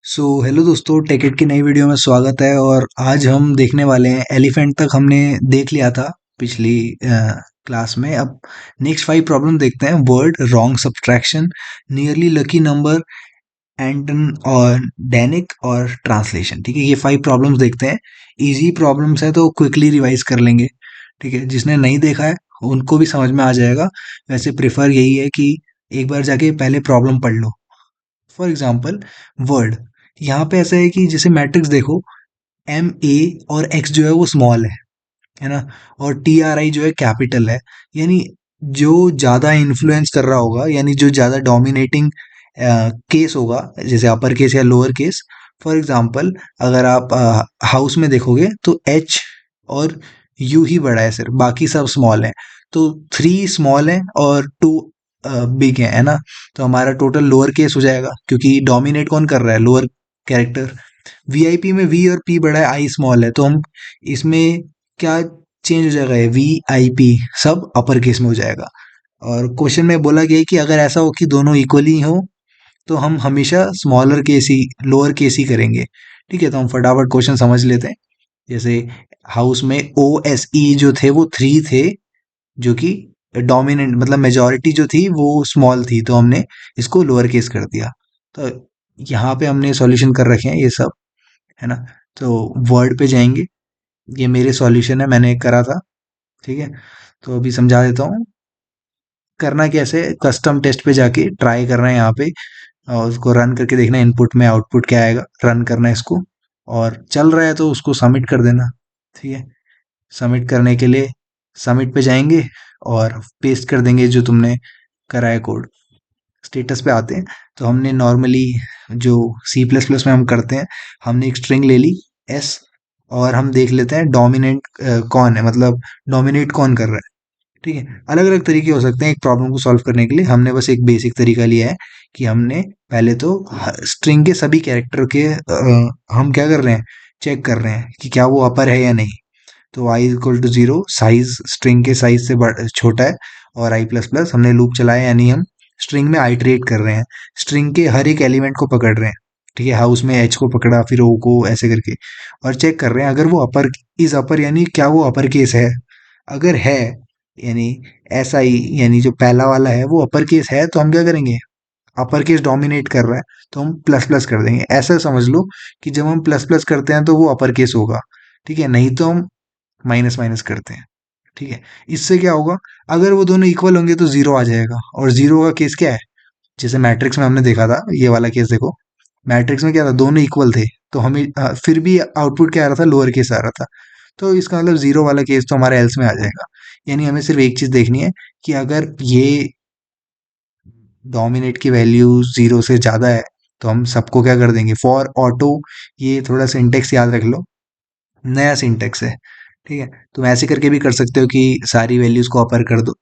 Hello दोस्तों, टेकेट की नई वीडियो में स्वागत है। और आज हम देखने वाले हैं एलिफेंट तक हमने देख लिया था पिछली क्लास में। अब नेक्स्ट 5 प्रॉब्लम देखते हैं। Word, wrong subtraction, nearly lucky number, Anton और डेनिक और ट्रांसलेशन। ठीक है, ये 5 प्रॉब्लम्स देखते हैं। इजी प्रॉब्लम्स है तो क्विकली रिवाइज कर लेंगे। ठीक है, जिसने नहीं देखा है उनको भी समझ में आ जाएगा। वैसे प्रेफर यही है कि एक बार जाके पहले प्रॉब्लम पढ़ लो। फॉर एग्जाम्पल, वर्ड, यहाँ पे ऐसा है कि जैसे मैट्रिक्स देखो, एम ए और एक्स जो है वो स्मॉल है ना, और टी आर आई जो है कैपिटल है। यानी जो ज़्यादा इन्फ्लुएंस कर रहा होगा, यानी जो ज़्यादा डोमिनेटिंग केस होगा, जैसे अपर केस या लोअर केस। फॉर एग्जाम्पल, अगर आप हाउस में देखोगे तो एच और यू ही बड़ा है, सिर्फ बाकी सब स्मॉल है। तो 3 स्मॉल है और 2 बिग है ना। तो हमारा टोटल लोअर केस हो जाएगा, क्योंकि डोमिनेट कौन कर रहा है, लोअर कैरेक्टर। वीआईपी में वी और पी बड़ा है, आई स्मॉल है, तो हम इसमें क्या चेंज हो जाएगा, ये वी आई पी सब अपर केस में हो जाएगा। और क्वेश्चन में बोला गया है कि अगर ऐसा हो कि दोनों इक्वली हो तो हम हमेशा स्मॉलर केस ही, लोअर केस ही करेंगे। ठीक है, तो हम फटाफट क्वेश्चन समझ लेते हैं। जैसे हाउस में ओ एस ई जो थे वो 3 थे, जो कि डोमिनेंट मतलब मेजॉरिटी जो थी वो स्मॉल थी, तो हमने इसको लोअर केस कर दिया। तो यहाँ पे हमने सॉल्यूशन कर रखे हैं ये सब, है ना। तो वर्ड पे जाएंगे, ये मेरे सॉल्यूशन है, मैंने करा था। ठीक है, तो अभी समझा देता हूँ करना कैसे। कस्टम टेस्ट पे जाके ट्राई करना है यहाँ पे, और उसको रन करके देखना इनपुट में आउटपुट क्या आएगा। रन करना है इसको, और चल रहा है तो उसको सबमिट कर देना। ठीक है, सबमिट करने के लिए सबमिट पे जाएंगे और पेस्ट कर देंगे जो तुमने करा है कोड। स्टेटस पे आते हैं, तो हमने नॉर्मली जो सी प्लस प्लस में हम करते हैं, हमने एक स्ट्रिंग ले ली एस, और हम देख लेते हैं डोमिनेंट कौन है, मतलब डोमिनेट कौन कर रहा है। ठीक है, अलग अलग तरीके हो सकते हैं एक प्रॉब्लम को सॉल्व करने के लिए। हमने बस एक बेसिक तरीका लिया है कि हमने पहले तो स्ट्रिंग के सभी कैरेक्टर के हम क्या कर रहे हैं, चेक कर रहे हैं कि क्या वो अपर है या नहीं। तो I equal to 0, size string के साइज से छोटा है। और आई प्लस प्लस हमने लूप चलाया, यानी हम स्ट्रिंग में आइटरेट कर रहे हैं, स्ट्रिंग के हर एक एलिमेंट को पकड़ रहे हैं। ठीक है, हाउस में एच को पकड़ा, फिर ओ को, ऐसे करके, और चेक कर रहे हैं अगर वो अपर इज अपर, यानी क्या वो अपर केस है। अगर है, यानी ऐसा ही, यानी जो पहला वाला है वो अपर केस है, तो हम क्या करेंगे, अपर केस डोमिनेट कर रहा है तो हम प्लस प्लस कर देंगे। ऐसा समझ लो कि जब हम प्लस प्लस करते हैं तो वो अपर केस होगा। ठीक है, नहीं तो हम माइनस माइनस करते हैं। ठीक है, इससे क्या होगा, अगर वो दोनों इक्वल होंगे तो जीरो आ जाएगा। और जीरो का केस क्या है, जैसे मैट्रिक्स में हमने देखा था, ये वाला केस देखो। मैट्रिक्स में क्या था, दोनों इक्वल थे, तो हमें फिर भी आउटपुट क्या आ रहा था, लोअर केस आ रहा था। तो इसका मतलब जीरो वाला केस तो हमारे एल्स में आ जाएगा। यानी हमें सिर्फ एक चीज देखनी है कि अगर ये डोमिनेट की वैल्यू जीरो से ज्यादा है, तो हम सबको क्या कर देंगे, फॉर ऑटो। ये थोड़ा सिंटेक्स याद रख लो, नया सिंटेक्स है। ठीक है, तुम ऐसे करके भी कर सकते हो कि सारी वैल्यूज को अपर कर दो,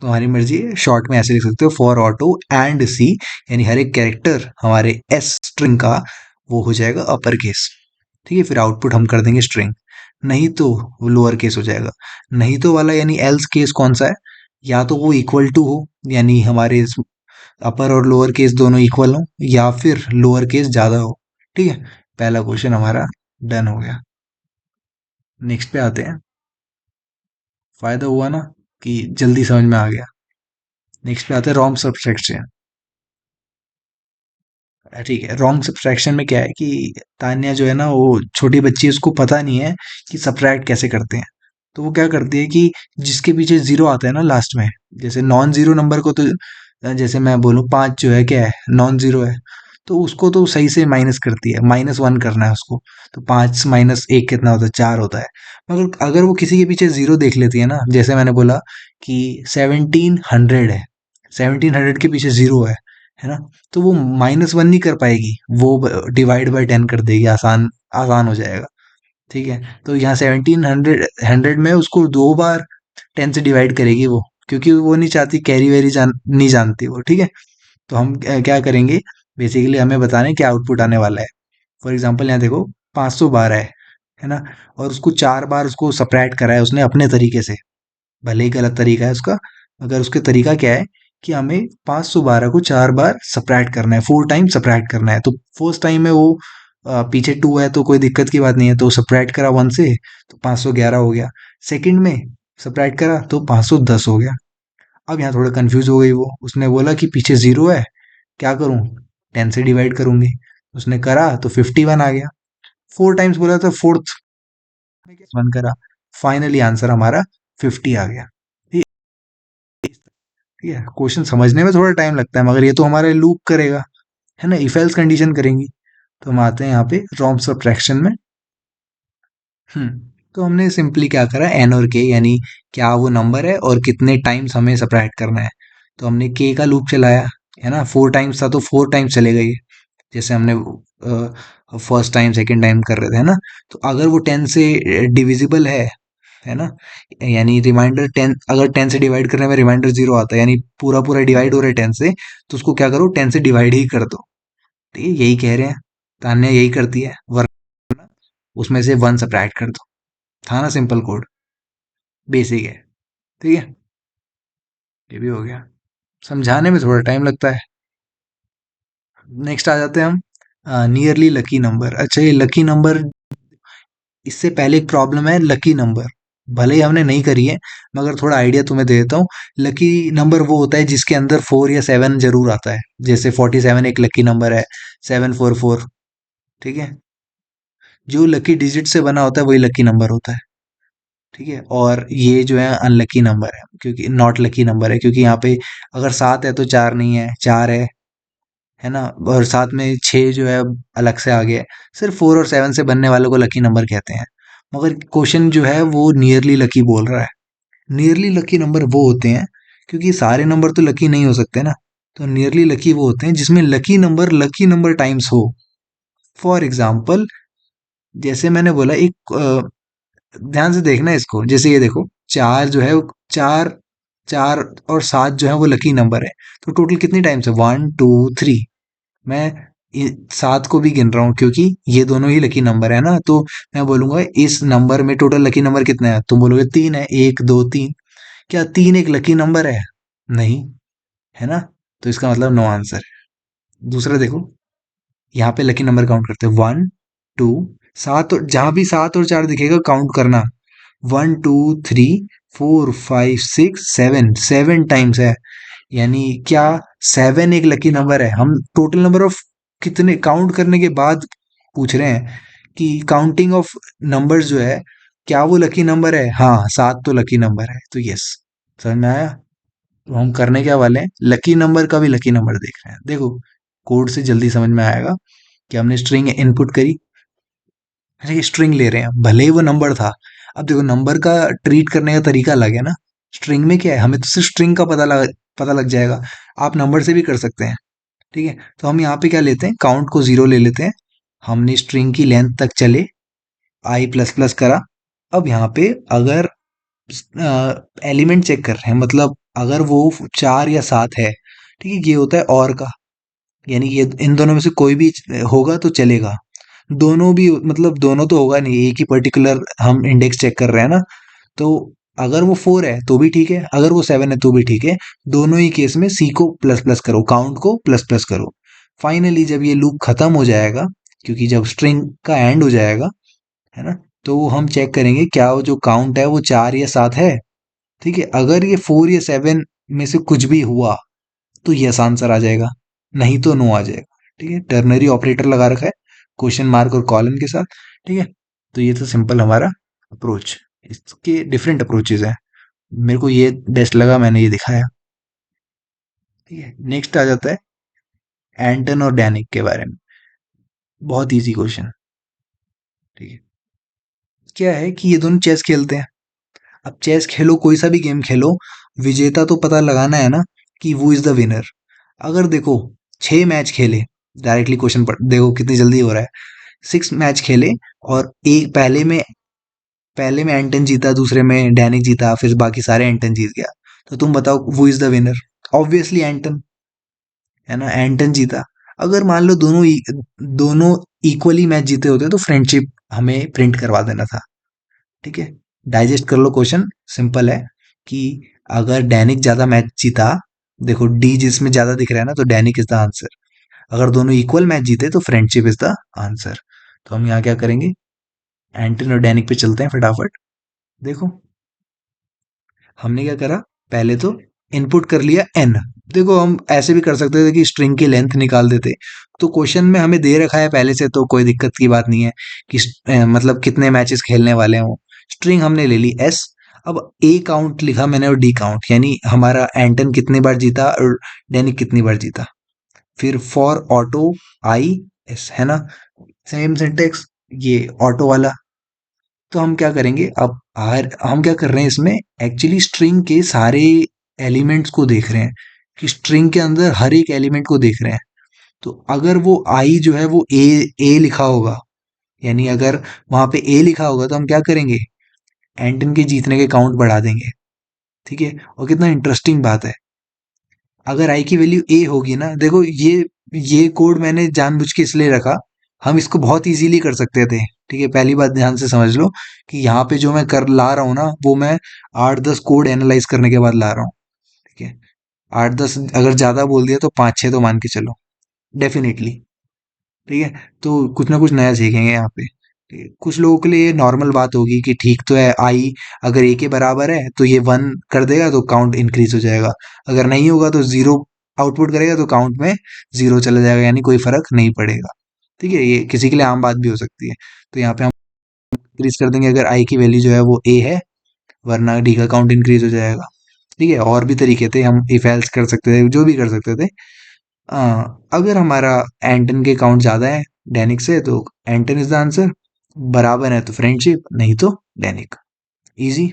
तुम्हारी मर्जी है। शॉर्ट में ऐसे लिख सकते हो, फॉर ऑटो एंड सी, यानी हर एक कैरेक्टर हमारे एस स्ट्रिंग का वो हो जाएगा अपर केस। ठीक है, फिर आउटपुट हम कर देंगे स्ट्रिंग। नहीं तो वो लोअर केस हो जाएगा। नहीं तो वाला यानी एल्स केस कौन सा है, या तो वो इक्वल टू हो, यानी हमारे अपर और लोअर केस दोनों इक्वल हो, या फिर लोअर केस ज्यादा हो। ठीक है, पहला क्वेश्चन हमारा डन हो गया। नेक्स्ट पे आते हैं। फायदा हुआ ना कि जल्दी समझ में आ गया। नेक्स्ट पे आते हैं रॉन्ग सब्सट्रैक्शन। ठीक है, रॉन्ग सब्सट्रैक्शन में क्या है कि तान्या जो है ना, वो छोटी बच्ची है, उसको पता नहीं है कि सब्ट्रैक्ट कैसे करते हैं। तो वो क्या करती है कि जिसके पीछे जीरो आता है ना लास्ट में, जैसे नॉन जीरो नंबर को तो, जैसे मैं बोलूँ 5 जो है क्या है, नॉन जीरो है, तो उसको तो सही से माइनस करती है, -1 करना है उसको। तो 5 माइनस 1 कितना होता है, 4 होता है। मगर अगर वो किसी के पीछे जीरो देख लेती है ना, जैसे मैंने बोला कि 1700 है, 1700 के पीछे जीरो है ना, तो वो -1 नहीं कर पाएगी, वो डिवाइड बाय 10 कर देगी, आसान आसान हो जाएगा। ठीक है, तो यहाँ 1700 में उसको 2 बार 10 से डिवाइड करेगी वो, क्योंकि वो नहीं चाहती, कैरी वेरी नहीं जानती वो। ठीक है, तो हम क्या करेंगे, बेसिकली हमें बताना है कि आउटपुट आने वाला है। फॉर एग्जाम्पल यहाँ देखो, 512 है ना, और उसको 4 बार उसको सपरेट करा है उसने अपने तरीके से। भले ही गलत तरीका है उसका, मगर उसके तरीका क्या है कि हमें 512 को 4 बार सबट्रैक्ट करना है, 4 टाइम सबट्रैक्ट करना है। तो फर्स्ट टाइम में वो पीछे 2 है तो कोई दिक्कत की बात नहीं है, तो सबट्रैक्ट करा 1 से तो 511 हो गया। सेकंड में सबट्रैक्ट करा तो 510 हो गया। अब यहाँ थोड़ा कंफ्यूज हो गई वो, उसने बोला कि पीछे 0 है, क्या करूँ? 10 से डिवाइड करूंगी। उसने करा तो 51 आ गया। 4 टाइम्स बोला था, फोर्थ में क्या 1 करा, फाइनली आंसर हमारा 50 आ गया। ठीक ठीक है, क्वेश्चन समझने में थोड़ा टाइम लगता है मगर ये तो हमारे लूप करेगा, है ना, इफ एल्स कंडीशन करेंगी। तो हम आते हैं यहाँ पे रॉन्ग सब्ट्रैक्शन में। तो हमने सिंपली क्या करा, एन और के, यानी क्या वो नंबर है और कितने टाइम्स हमें सब्ट्रैक्ट करना है। तो हमने के का लूप चलाया, है ना, 4 टाइम्स था तो 4 टाइम्स चलेगा ये, जैसे हमने फर्स्ट टाइम सेकंड टाइम कर रहे थे, है ना। तो अगर वो 10 से डिविजिबल है ना, यानी रिमाइंडर 10, अगर 10 से डिवाइड करने में रिमाइंडर 0 आता है, यानी पूरा पूरा डिवाइड हो रहा है 10 से, तो उसको क्या करो, 10 से डिवाइड ही कर दो। ठीक है, यही कह रहे हैं, तान्या यही करती है, वरना उसमें से 1 सब्ट्रैक्ट कर दो। था ना सिंपल कोड, बेसिक है। ठीक है, ये भी हो गया, समझाने में थोड़ा टाइम लगता है। नेक्स्ट आ जाते हैं हम नियरली लकी नंबर। अच्छा, ये लकी नंबर, इससे पहले एक प्रॉब्लम है लकी नंबर, भले ही हमने नहीं करी है मगर थोड़ा आइडिया तुम्हें दे देता हूँ। लकी नंबर वो होता है जिसके अंदर 4 या 7 जरूर आता है, जैसे 47 एक लकी नंबर है, 744। ठीक है, जो लकी डिजिट से बना होता है वही लकी नंबर होता है। ठीक है, और ये जो है अनलकी नंबर है, क्योंकि नॉट लकी नंबर है, क्योंकि यहाँ पे अगर 7 है तो 4 नहीं है, 4 है ना, और साथ में 6 जो है अलग से आ गया है। सिर्फ 4 और 7 से बनने वालों को लकी नंबर कहते हैं। मगर क्वेश्चन जो है वो नियरली लकी बोल रहा है। नियरली लकी नंबर वो होते हैं, क्योंकि सारे नंबर तो लकी नहीं हो सकते ना, तो नियरली लकी वो होते हैं जिसमें लकी नंबर टाइम्स हो। फॉर एग्जाम्पल, जैसे मैंने बोला एक ध्यान से देखना इसको, जैसे ये देखो, 4 जो है, 4 4 और 7 जो है वो लकी नंबर है। तो टोटल कितनी टाइम्स है, 1 2 3। मैं 7 को भी गिन रहा हूँ क्योंकि ये दोनों ही लकी नंबर है ना, तो मैं बोलूंगा इस नंबर में टोटल लकी नंबर कितने हैं, तुम बोलोगे 3 है, 1 2 3। क्या 3 एक लकी नंबर है? नहीं, है ना, तो इसका मतलब नो आंसर। दूसरा देखो, यहाँ पे लकी नंबर काउंट करते हैं, 1 2 7, और जहां भी 7 और 4 दिखेगा काउंट करना, 1 2 3 4 5 6 7, 7 टाइम्स है। यानी क्या 7 एक लकी नंबर है? हम टोटल नंबर ऑफ कितने काउंट करने के बाद पूछ रहे हैं कि काउंटिंग ऑफ नंबर्स जो है, क्या वो लकी नंबर है? हाँ, 7 तो लकी नंबर है, तो यस। समझ में आया? तो हम करने क्या वाले हैं, लकी नंबर का भी लकी नंबर देख रहे हैं। देखो, कोड से जल्दी समझ में आएगा कि हमने स्ट्रिंग इनपुट करी, स्ट्रिंग ले रहे हैं, भले ही वो नंबर था। अब देखो, नंबर का ट्रीट करने का तरीका अलग है ना। स्ट्रिंग में क्या है, हमें तो सिर्फ स्ट्रिंग का पता लग जाएगा। आप नंबर से भी कर सकते हैं। ठीक है, तो हम यहाँ पे क्या लेते हैं, काउंट को 0 ले लेते हैं। हमने स्ट्रिंग की लेंथ तक चले, आई प्लस प्लस करा। अब यहाँ पे अगर एलिमेंट चेक कर रहे हैं, मतलब अगर वो 4 या 7 है, ठीक है, ये होता है और का, यानी ये इन दोनों में से कोई भी होगा तो चलेगा। दोनों भी मतलब दोनों तो होगा नहीं, एक ही पर्टिकुलर हम इंडेक्स चेक कर रहे हैं ना। तो अगर वो 4 है तो भी ठीक है, अगर वो 7 है तो भी ठीक है। दोनों ही केस में सी को प्लस प्लस करो, काउंट को प्लस प्लस करो। फाइनली जब ये लूप खत्म हो जाएगा, क्योंकि जब स्ट्रिंग का एंड हो जाएगा, है ना, तो हम चेक करेंगे क्या वो जो काउंट है वो 4 या 7 है। ठीक है, अगर ये 4 या 7 में से कुछ भी हुआ तो यस आंसर आ जाएगा, नहीं तो नो आ जाएगा। ठीक है, टर्नरी ऑपरेटर लगा रखा है क्वेश्चन मार्क और कॉलन के साथ। ठीक है, तो ये तो सिंपल हमारा अप्रोच। इसके डिफरेंट अप्रोचेज हैं, मेरे को ये बेस्ट लगा, मैंने ये दिखाया। ठीक है, नेक्स्ट आ जाता है एंटन और डैनिक के बारे में। बहुत इजी क्वेश्चन। ठीक है, क्या है कि ये दोनों चेस खेलते हैं। अब चेस खेलो, कोई सा भी गेम खेलो, विजेता तो पता लगाना है ना कि वो इज द विनर। अगर देखो 6 मैच खेले, डायरेक्टली क्वेश्चन पर देखो कितनी जल्दी हो रहा है। 6 मैच खेले और एक पहले में एंटन जीता, दूसरे में डैनिक जीता, फिर बाकी सारे एंटन जीत गया। तो तुम बताओ वो इज द विनर? ऑब्वियसली एंटन, है ना, एंटन जीता। अगर मान लो दोनों इक्वली मैच जीते होते तो फ्रेंडशिप हमें प्रिंट करवा देना था। ठीक है, डाइजेस्ट कर लो क्वेश्चन, सिंपल है कि अगर डैनिक ज्यादा मैच जीता देखो डी जिसमें ज्यादा दिख रहा है ना, तो डैनिक इज द आंसर। अगर दोनों इक्वल मैच जीते तो फ्रेंडशिप इज द आंसर। तो हम यहाँ क्या करेंगे, एंटन और डैनिक पे चलते हैं फटाफट। देखो हमने क्या करा, पहले तो इनपुट कर लिया एन। देखो हम ऐसे भी कर सकते थे कि स्ट्रिंग की लेंथ निकाल देते। तो क्वेश्चन में हमें दे रखा है पहले से, तो कोई दिक्कत की बात नहीं है कि मतलब कितने मैचेस खेलने वाले हैं वो। स्ट्रिंग हमने ले ली एस। अब ए काउंट लिखा मैंने और डी काउंट, यानी हमारा एंटन कितनी बार जीता और डेनिक कितनी बार जीता। फिर फॉर ऑटो आई एस, है ना, सेम सिंटेक्स, ये ऑटो वाला। तो हम क्या करेंगे अब, हर हम क्या कर रहे हैं इसमें, एक्चुअली स्ट्रिंग के सारे एलिमेंट्स को देख रहे हैं कि स्ट्रिंग के अंदर हर एक एलिमेंट को देख रहे हैं। तो अगर वो आई जो है वो ए लिखा होगा, यानी अगर वहां पे ए लिखा होगा तो हम क्या करेंगे, एंटन के जीतने के काउंट बढ़ा देंगे। ठीक है, और कितना इंटरेस्टिंग बात है, अगर आई की वैल्यू ए होगी ना, देखो ये कोड मैंने जानबूझ के इसलिए रखा, हम इसको बहुत इजीली कर सकते थे। ठीक है, पहली बात ध्यान से समझ लो कि यहाँ पे जो मैं कर ला रहा हूँ ना, वो मैं 8-10 कोड एनालाइज करने के बाद ला रहा हूँ। ठीक है, 8-10 अगर ज्यादा बोल दिया तो 5-6 तो मान के चलो डेफिनेटली। ठीक है, तो कुछ ना कुछ नया सीखेंगे यहाँ पे। ठीक है, कुछ लोगों के लिए ये नॉर्मल बात होगी कि ठीक तो है, आई अगर ए के बराबर है तो ये 1 कर देगा तो काउंट इंक्रीज हो जाएगा, अगर नहीं होगा तो 0 आउटपुट करेगा तो काउंट में 0 चला जाएगा, यानी कोई फर्क नहीं पड़ेगा। ठीक है, ये किसी के लिए आम बात भी हो सकती है। तो यहाँ पे हम इंक्रीज कर देंगे अगर आई की वैल्यू जो है वो ए है, वरना डी का काउंट इंक्रीज हो जाएगा। ठीक है, और भी तरीके थे, हम इफ एल्स कर सकते थे, जो भी कर सकते थे। अगर हमारा एंटन के काउंट ज्यादा है डैनिक से तो एंटन इज द आंसर, बराबर है तो फ्रेंडशिप, नहीं तो डैनिक। इजी।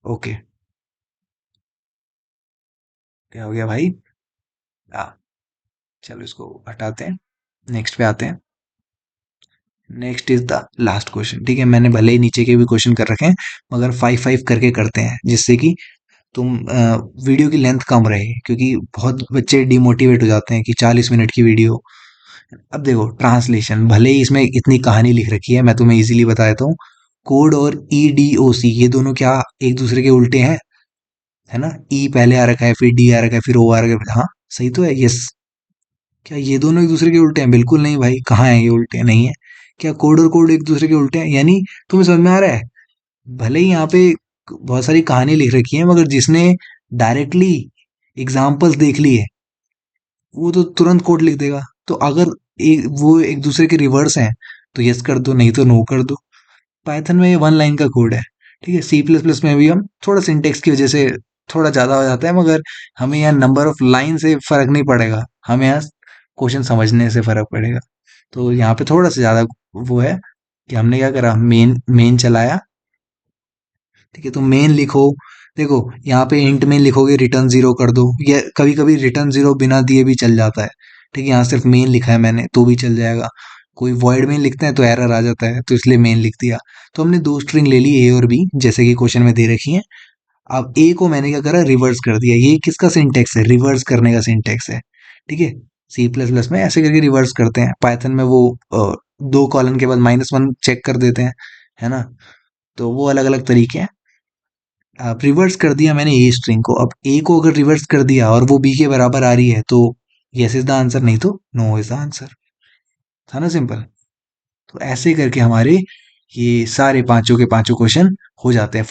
ओके, क्या हो गया भाई। हाँ, चलो इसको हटाते हैं, नेक्स्ट पे आते हैं। Next is the last question. ठीक है, मैंने भले ही नीचे के भी क्वेश्चन कर रखे हैं, मगर 5-5 करके करते हैं, जिससे कि तुम वीडियो की लेंथ कम रहे, क्योंकि बहुत बच्चे डिमोटिवेट हो जाते हैं कि 40 मिनट की वीडियो। अब देखो ट्रांसलेशन, भले ही इसमें इतनी कहानी लिख रखी है, मैं तुम्हें इजीली बता देता हूँ। कोड और ई डी ओ सी ये दोनों क्या एक दूसरे के उल्टे हैं, है ना। ई पहले आ रखा है, फिर डी आ रखा है, फिर ओ आ रखा है, हाँ सही तो है, यस। क्या ये दोनों एक दूसरे के उल्टे हैं? बिल्कुल नहीं भाई, कहाँ है ये उल्टे, नहीं है। क्या कोड और कोड एक दूसरे के उल्टे हैं? यानी तुम्हें समझ में आ रहा है, भले ही यहाँ पे बहुत सारी कहानी लिख रखी है, मगर जिसने डायरेक्टली एग्जाम्पल्स देख ली है वो तो तुरंत कोड लिख देगा। तो अगर वो एक दूसरे के रिवर्स हैं तो यस कर दो, नहीं तो नो कर दो। पाइथन में ये 1 लाइन का कोड है। ठीक है, सी प्लस प्लस में भी हम थोड़ा सिंटेक्स की वजह से थोड़ा ज्यादा हो जाता है, मगर हमें यहाँ नंबर ऑफ लाइन से फर्क नहीं पड़ेगा, हमें यहाँ क्वेश्चन समझने से फर्क पड़ेगा। तो यहाँ पे थोड़ा सा ज्यादा वो है कि हमने क्या करा, मेन मेन चलाया। ठीक है, तो मेन लिखो। देखो यहाँ पे इंट में लिखोगे रिटर्न 0 कर दो, या कभी कभी रिटर्न 0 बिना दिए भी चल जाता है। ठीक है, यहाँ सिर्फ मेन लिखा है मैंने तो भी चल जाएगा। कोई वॉइड में लिखते हैं तो एरर आ जाता है, तो इसलिए मेन लिख दिया। तो हमने दो स्ट्रिंग ले ली, ए और बी, जैसे कि क्वेश्चन में दे रखी है। अब ए को मैंने क्या करा, रिवर्स कर दिया। ये किसका सिंटेक्स है, रिवर्स करने का सिंटेक्स है। ठीक है, सी प्लस प्लस में ऐसे करके रिवर्स करते हैं, पाइथन में वो 2 कॉलन के बाद -1 चेक कर देते हैं, है ना। तो वो अलग अलग तरीके हैं। अब रिवर्स कर दिया मैंने ए स्ट्रिंग को, अब ए को अगर रिवर्स कर दिया और वो बी के बराबर आ रही है तो यस इज द आंसर, नहीं तो नो इज द आंसर। था ना सिंपल। तो ऐसे करके हमारे ये सारे पांचों के पांचों क्वेश्चन हो जाते हैं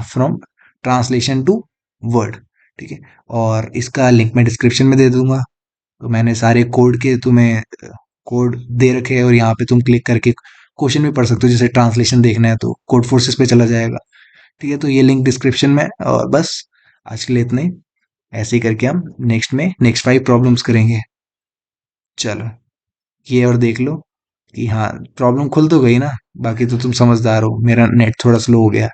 फ्रॉम ट्रांसलेशन टू वर्ड। ठीक है, और इसका लिंक मैं डिस्क्रिप्शन में दे दूंगा। तो मैंने सारे कोड के तुम्हें कोड दे रखे हैं, और यहाँ पे तुम क्लिक करके क्वेश्चन भी पढ़ सकते हो, जैसे ट्रांसलेशन देखना है तो कोड फोर्सेस पे चला जाएगा। ठीक है, तो ये लिंक डिस्क्रिप्शन में। और बस आज के लिए इतने ही। ऐसे ही करके हम नेक्स्ट 5 प्रॉब्लम्स करेंगे। चलो, ये और देख लो कि हाँ प्रॉब्लम खुल तो गई ना। बाकी तो तुम समझदार हो, मेरा नेट थोड़ा स्लो हो गया।